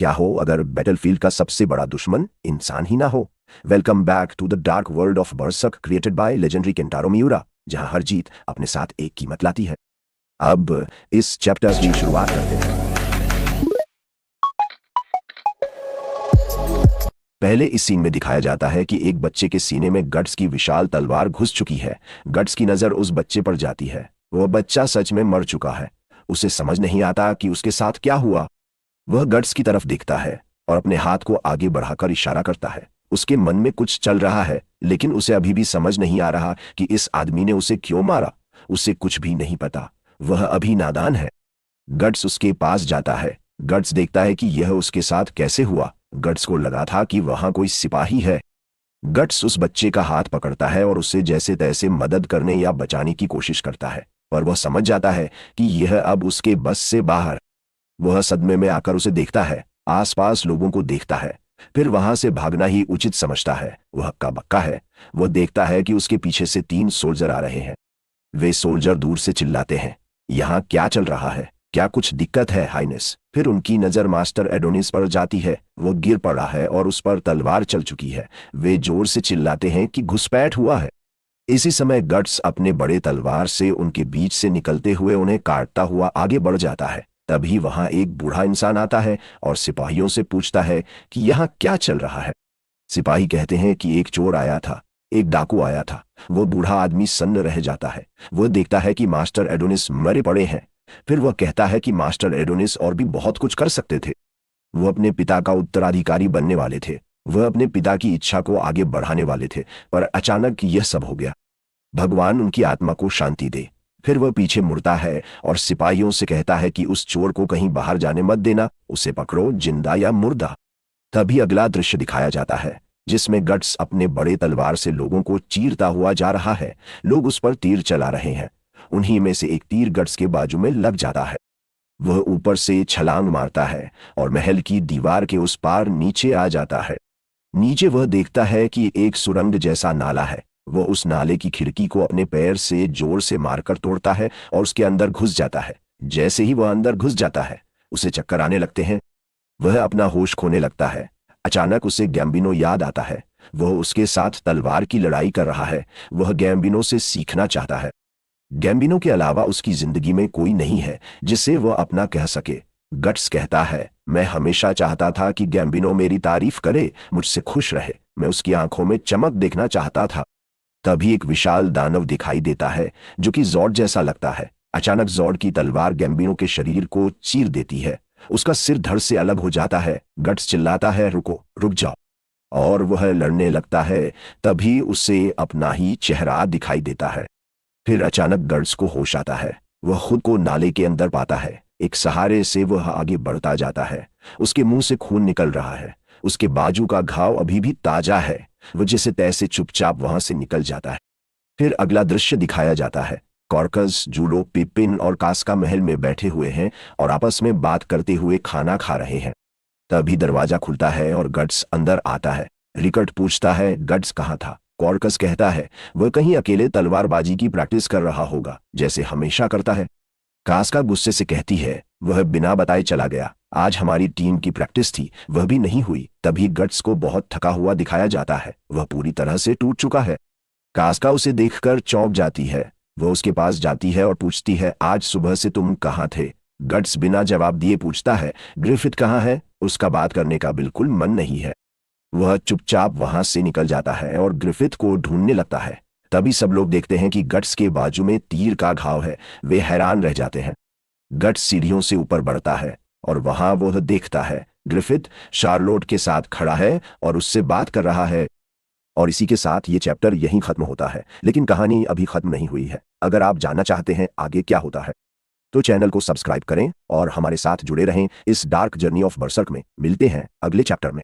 क्या हो अगर बैटलफील्ड का सबसे बड़ा दुश्मन इंसान ही ना हो। Welcome back to the dark world of Berserk created by legendary Kentaro Miura, जहां हर जीत अपने साथ एक कीमत लाती है। अब इस चैप्टर की शुरुआत करते हैं। पहले इस सीन में दिखाया जाता है कि एक बच्चे के सीने में गट्स की विशाल तलवार घुस चुकी है। गट्स की नजर उस बच्चे पर जाती है। वह बच्चा सच में मर चुका है। उसे समझ नहीं आता कि उसके साथ क्या हुआ। वह गट्स की तरफ देखता है और अपने हाथ को आगे बढ़ाकर इशारा करता है। उसके मन में कुछ चल रहा है, लेकिन उसे अभी भी समझ नहीं आ रहा कि इस आदमी ने उसे क्यों मारा। उसे कुछ भी नहीं पता। वह अभी नादान है। गट्स उसके पास जाता है। गट्स देखता है कि यह उसके साथ कैसे हुआ। गट्स को लगा था कि वहां कोई सिपाही है। गट्स उस बच्चे का हाथ पकड़ता है और उसे जैसे तैसे मदद करने या बचाने की कोशिश करता है, पर वह समझ जाता है कि यह अब उसके बस से बाहर। वह सदमे में आकर उसे देखता है, आसपास लोगों को देखता है, फिर वहां से भागना ही उचित समझता है। वह हक्का बक्का है। वह देखता है कि उसके पीछे से 3 सोल्जर आ रहे हैं। वे सोल्जर दूर से चिल्लाते हैं, यहाँ क्या चल रहा है? क्या कुछ दिक्कत है हाइनेस? फिर उनकी नजर मास्टर एडोनिस पर जाती है। वह गिर पड़ा है और उस पर तलवार चल चुकी है। वे जोर से चिल्लाते हैं कि घुसपैठ हुआ है। इसी समय गट्स अपने बड़े तलवार से उनके बीच से निकलते हुए उन्हें काटता हुआ आगे बढ़ जाता है। तभी वहां एक बूढ़ा इंसान आता है और सिपाहियों से पूछता है कि यहाँ क्या चल रहा है। सिपाही कहते हैं कि एक चोर आया था, एक डाकू आया था। वो बूढ़ा आदमी सन्न रह जाता है। वह देखता है कि मास्टर एडोनिस मरे पड़े हैं। फिर वह कहता है कि मास्टर एडोनिस और भी बहुत कुछ कर सकते थे। वो अपने पिता का उत्तराधिकारी बनने वाले थे। वह अपने पिता की इच्छा को आगे बढ़ाने वाले थे, पर अचानक यह सब हो गया। भगवान उनकी आत्मा को शांति दे। फिर वह पीछे मुड़ता है और सिपाहियों से कहता है कि उस चोर को कहीं बाहर जाने मत देना, उसे पकड़ो, जिंदा या मुर्दा। तभी अगला दृश्य दिखाया जाता है, जिसमें गट्स अपने बड़े तलवार से लोगों को चीरता हुआ जा रहा है। लोग उस पर तीर चला रहे हैं। उन्हीं में से एक तीर गट्स के बाजू में लग जाता है। वह ऊपर से छलांग मारता है और महल की दीवार के उस पार नीचे आ जाता है। नीचे वह देखता है कि एक सुरंग जैसा नाला है। वह उस नाले की खिड़की को अपने पैर से जोर से मारकर तोड़ता है और उसके अंदर घुस जाता है। जैसे ही वह अंदर घुस जाता है, उसे चक्कर आने लगते हैं। वह अपना होश खोने लगता है। अचानक उसे गैम्बिनो याद आता है। वह उसके साथ तलवार की लड़ाई कर रहा है। वह गैम्बिनो से सीखना चाहता है। गैम्बिनो के अलावा उसकी जिंदगी में कोई नहीं है जिसे वह अपना कह सके। गट्स कहता है, मैं हमेशा चाहता था कि गैम्बिनो मेरी तारीफ करे, मुझसे खुश रहे। मैं उसकी आंखों में चमक देखना चाहता था। तभी एक विशाल दानव दिखाई देता है जो कि जॉर्ड जैसा लगता है। अचानक जॉर्ड की तलवार गैम्बिनो के शरीर को चीर देती है। उसका सिर धड़ से अलग हो जाता है। गट्स चिल्लाता है, रुको, रुक जाओ, और वह लड़ने लगता है। तभी उसे अपना ही चेहरा दिखाई देता है। फिर अचानक गट्स को होश आता है। वह खुद को नाले के अंदर पाता है। एक सहारे से वह आगे बढ़ता जाता है। उसके मुंह से खून निकल रहा है। उसके बाजू का घाव अभी भी ताजा है। वह जैसे तैसे चुपचाप वहां से निकल जाता है। फिर अगला दृश्य दिखाया जाता है। कॉर्कस, जूलो, पिपिन और कास्का महल में बैठे हुए हैं और आपस में बात करते हुए खाना खा रहे हैं। तभी दरवाजा खुलता है और गट्स अंदर आता है। रिकट पूछता है, गट्स कहाँ था? कॉर्कस कहता है, वह कहीं अकेले तलवारबाजी की प्रैक्टिस कर रहा होगा, जैसे हमेशा करता है। कास्का गुस्से से कहती है, वह बिना बताए चला गया। आज हमारी टीम की प्रैक्टिस थी, वह भी नहीं हुई। तभी गट्स को बहुत थका हुआ दिखाया जाता है। वह पूरी तरह से टूट चुका है। कास्का उसे देखकर चौंक जाती है। वह उसके पास जाती है और पूछती है, आज सुबह से तुम कहाँ थे? गट्स बिना जवाब दिए पूछता है, ग्रिफिथ कहाँ है? उसका बात करने का बिल्कुल मन नहीं है। वह चुपचाप वहां से निकल जाता है और ग्रिफिथ को ढूंढने लगता है। तभी सब लोग देखते हैं कि गट्स के बाजू में तीर का घाव है। वे हैरान रह जाते हैं। गट्स सीढ़ियों से ऊपर बढ़ता है और वहां वह देखता है ग्रिफिथ शार्लोट के साथ खड़ा है और उससे बात कर रहा है। और इसी के साथ ये चैप्टर यहीं खत्म होता है, लेकिन कहानी अभी खत्म नहीं हुई है। अगर आप जानना चाहते हैं आगे क्या होता है, तो चैनल को सब्सक्राइब करें और हमारे साथ जुड़े रहें इस डार्क जर्नी ऑफ बर्सर्क में। मिलते हैं अगले चैप्टर में।